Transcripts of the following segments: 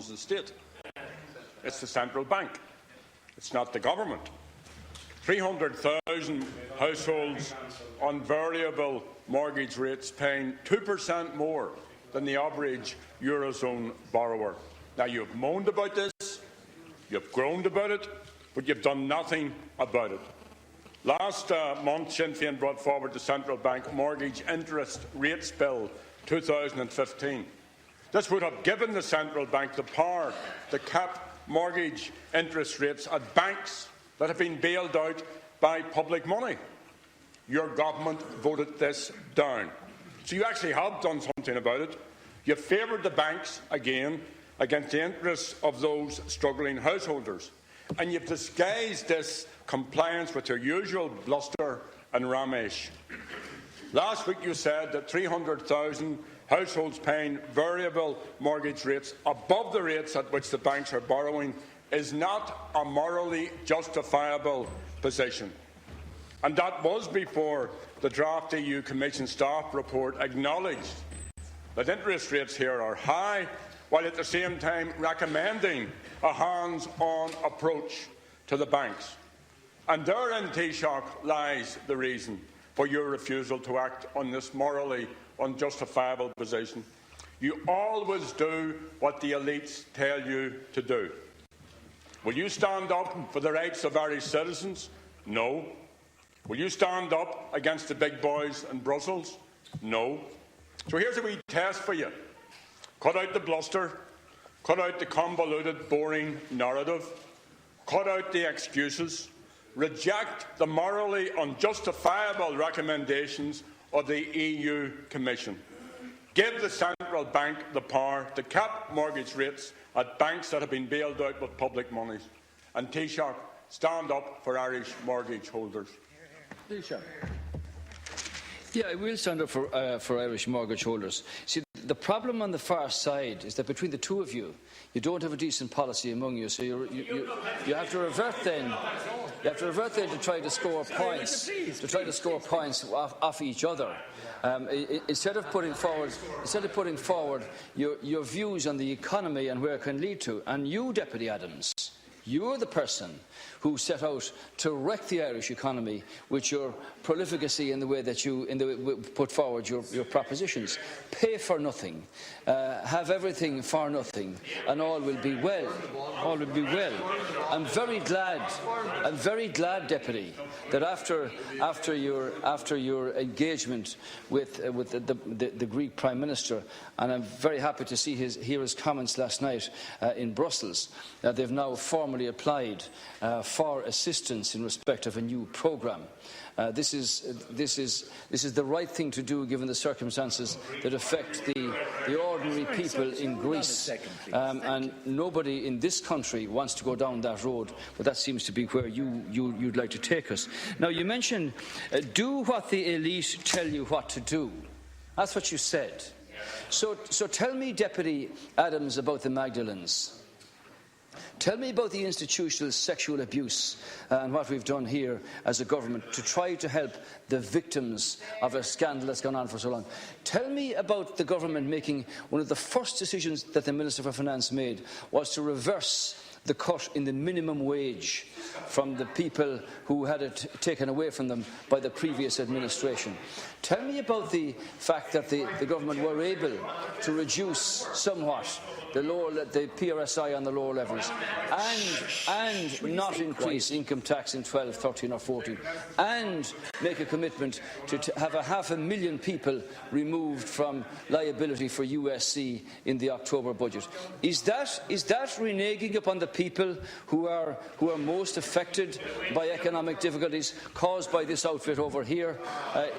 the state. It's the central bank. It's not the government. 300,000 households on variable mortgage rates paying 2% more than the average Eurozone borrower. Now, you've moaned about this, you've groaned about it, but you've done nothing about it. Last month, Sinn Féin brought forward the Central Bank Mortgage Interest Rates Bill 2015. This would have given the Central Bank the power to cap mortgage interest rates at banks that have been bailed out by public money. Your government voted this down. So you actually have done something about it. You favoured the banks again against the interests of those struggling householders. And you've disguised this compliance with your usual bluster and ramesh. Last week you said that 300,000 households paying variable mortgage rates above the rates at which the banks are borrowing is not a morally justifiable position. And that was before the draft EU Commission staff report acknowledged that interest rates here are high, while at the same time recommending a hands-on approach to the banks. And therein, Taoiseach, lies the reason for your refusal to act on this morally unjustifiable position. You always do what the elites tell you to do. Will you stand up for the rights of Irish citizens? No. Will you stand up against the big boys in Brussels? No. So here's a wee test for you. Cut out the bluster, cut out the convoluted, boring narrative, cut out the excuses, reject the morally unjustifiable recommendations of the EU Commission. Give the Central Bank the power to cap mortgage rates at banks that have been bailed out with public monies. And Taoiseach, stand up for Irish mortgage holders. Taoiseach. Yeah, I will stand up for Irish mortgage holders. See, the problem on the far side is that between the two of you, you don't have a decent policy among you, so you have to revert then. You have to revert then to try to score points, off each other. Instead of putting forward your views on the economy and where it can lead to. And you, Deputy Adams, you're the person who set out to wreck the Irish economy with your prolificacy in the way that you put forward your propositions. Pay for nothing, have everything for nothing, and all will be well. All will be well. I'm very glad, Deputy, that after your engagement with the Greek Prime Minister, and I'm very happy to hear his comments last night in Brussels, they've now formally applied for assistance in respect of a new programme. This is the right thing to do given the circumstances that affect the ordinary people in Greece. And nobody in this country wants to go down that road, but that seems to be where you'd like to take us. Now, you mentioned do what the elite tell you what to do. That's what you said. So tell me, Deputy Adams, about the Magdalens. Tell me about the institutional sexual abuse and what we've done here as a government to try to help the victims of a scandal that's gone on for so long. Tell me about the government making one of the first decisions that the Minister for Finance made was to reverse the cut in the minimum wage from the people who had it taken away from them by the previous administration. Tell me about the fact that the government were able to reduce somewhat the PRSI on the lower levels and not increase income tax in 12, 13 or 14 and make a commitment to have 500,000 people removed from liability for USC in the October budget. Is that reneging upon the people who are most affected by economic difficulties caused by this outfit over here?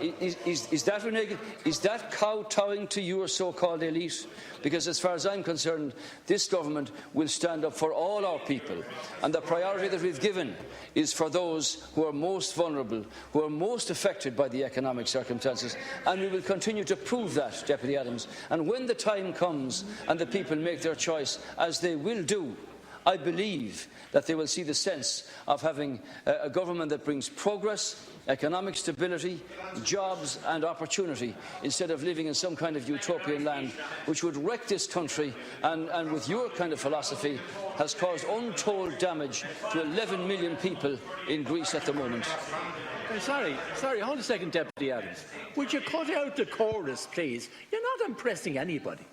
Is that reneging? Is that kowtowing to your so-called elite? Because as far as I'm concerned, this government will stand up for all our people, and the priority that we've given is for those who are most vulnerable, who are most affected by the economic circumstances, and we will continue to prove that, Deputy Adams. And when the time comes and the people make their choice, as they will do I believe that they will see the sense of having a government that brings progress, economic stability, jobs and opportunity, instead of living in some kind of utopian land which would wreck this country and with your kind of philosophy has caused untold damage to 11 million people in Greece at the moment. Sorry, hold a second, Deputy Adams. Would you cut out the chorus, please? You're not impressing anybody.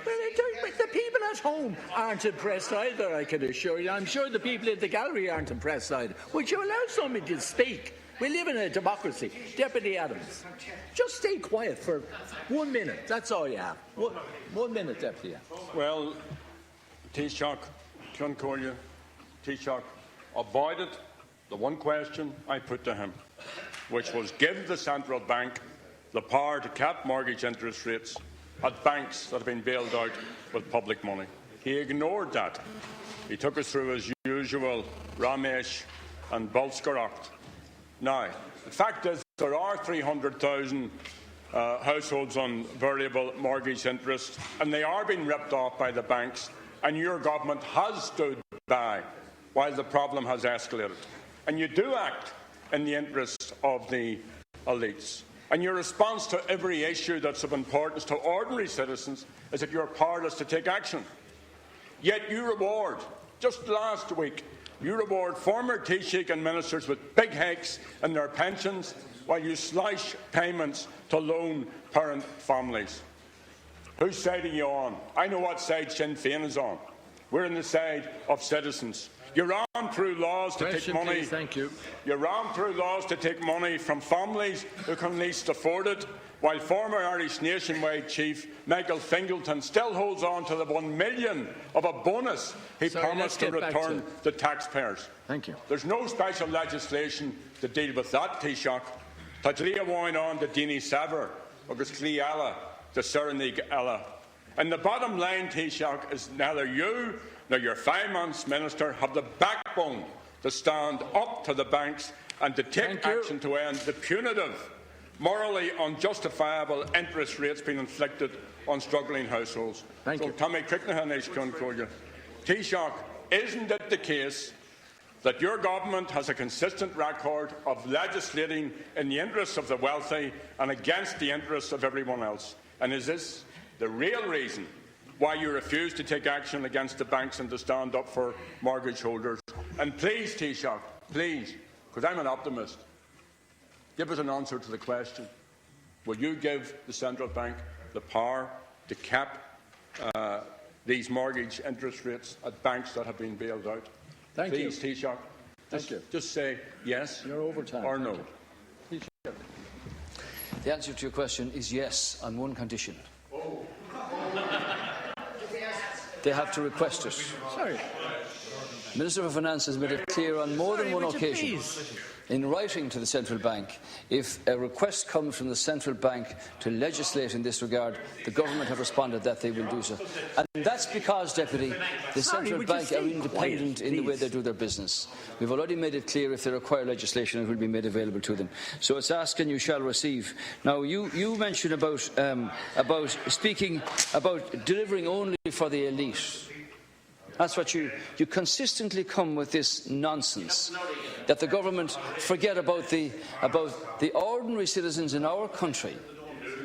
The people at home aren't impressed either, I can assure you. I'm sure the people in the gallery aren't impressed either. Would you allow somebody to speak? We live in a democracy. Deputy Adams, just stay quiet for 1 minute. That's all you have. 1 minute, Deputy Adams. Well, Taoiseach, Cloncordia, Taoiseach avoided the one question I put to him, which was give the central bank the power to cap mortgage interest rates at banks that have been bailed out with public money. He ignored that. He took us through his usual Ramesh and Bolskaracht. Now, the fact is there are 300,000 households on variable mortgage interest, and they are being ripped off by the banks, and your government has stood by while the problem has escalated. And you do act in the interests of the elites. And your response to every issue that's of importance to ordinary citizens is that you're powerless to take action. Yet you reward, just last week, you reward former Taoiseach and ministers with big hikes in their pensions while you slash payments to lone parent families. Whose side are you on? I know what side Sinn Féin is on. We're on the side of citizens. You ran through laws to take money. Please, thank you. You ran through laws to take money from families who can least afford it, while former Irish nationwide chief Michael Fingleton still holds on to the $1 million of a bonus he promised to return to taxpayers. Thank you. There's no special legislation to deal with that, Taoiseach. Tá dlí amháin on the Dini Sever, agus Clí Ella, the Cyrenigh Ella. And the bottom line, Taoiseach, is neither you nor your finance minister have the backbone to stand up to the banks and to take action to end the punitive, morally unjustifiable interest rates being inflicted on struggling households. Thank you. Tommy Ceisteanna Cloncordia. Taoiseach, isn't it the case that your government has a consistent record of legislating in the interests of the wealthy and against the interests of everyone else? And is this the real reason why you refuse to take action against the banks and to stand up for mortgage holders? And please, Taoiseach, please, because I'm an optimist, give us an answer to the question. Will you give the central bank the power to cap these mortgage interest rates at banks that have been bailed out? Thank you. Please, Taoiseach, just say yes or no. The answer to your question is yes, on one condition. They have to request it. Sorry. The Minister for Finance has made it clear on more than one occasion in writing to the Central Bank, if a request comes from the Central Bank to legislate in this regard, the government have responded that they will do so. And that's because, Deputy, the Central Bank are independent in the way they do their business. We've already made it clear if they require legislation, it will be made available to them. So it's ask and you shall receive. Now, you mentioned about speaking about delivering only for the elite. That's what you consistently come with this nonsense, that the government forget about the ordinary citizens in our country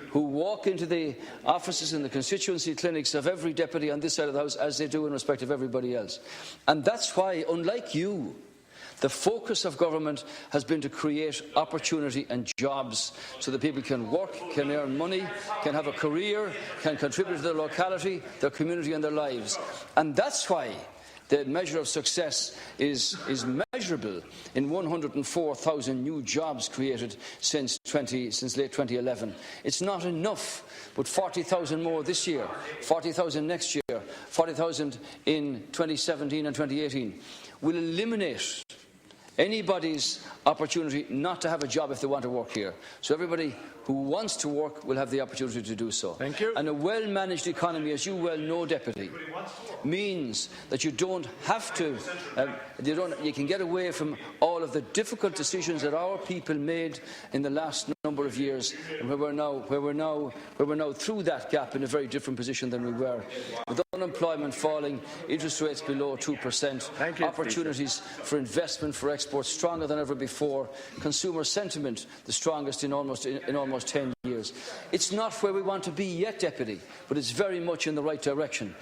who walk into the offices and the constituency clinics of every deputy on this side of the House as they do in respect of everybody else. And that's why, unlike you, the focus of government has been to create opportunity and jobs so that people can work, can earn money, can have a career, can contribute to their locality, their community and their lives. And that's why the measure of success is measurable in 104,000 new jobs created since late 2011. It's not enough, but 40,000 more this year, 40,000 next year, 40,000 in 2017 and 2018 will eliminate anybody's opportunity not to have a job if they want to work here. So everybody who wants to work will have the opportunity to do so. Thank you. And a well-managed economy, as you well know, Deputy, means that you don't have to, you can get away from all of the difficult decisions that our people made in the last number of years, and where we're now through that gap in a very different position than we were. With unemployment falling, interest rates below 2%, opportunities for investment, for exports stronger than ever before, consumer sentiment the strongest in almost 10 years. It's not where we want to be yet, Deputy, but it's very much in the right direction.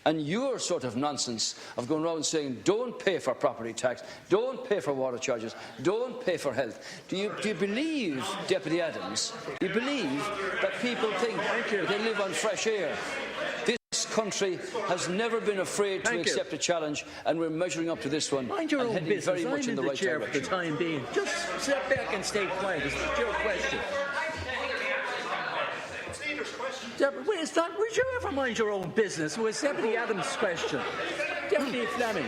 And your sort of nonsense of going around saying don't pay for property tax, don't pay for water charges, don't pay for health. Do you believe, Deputy Adams, do you believe that people think that they live on fresh air? This country has never been afraid to accept a challenge, and we're measuring up to this one. Mind your and own heading business. very much I'm in the the right chair direction. for the time being. Just sit back and stay quiet. It's not your question. It's not. Would you ever mind your own business? It was Deputy Adams' question. Deputy Fleming.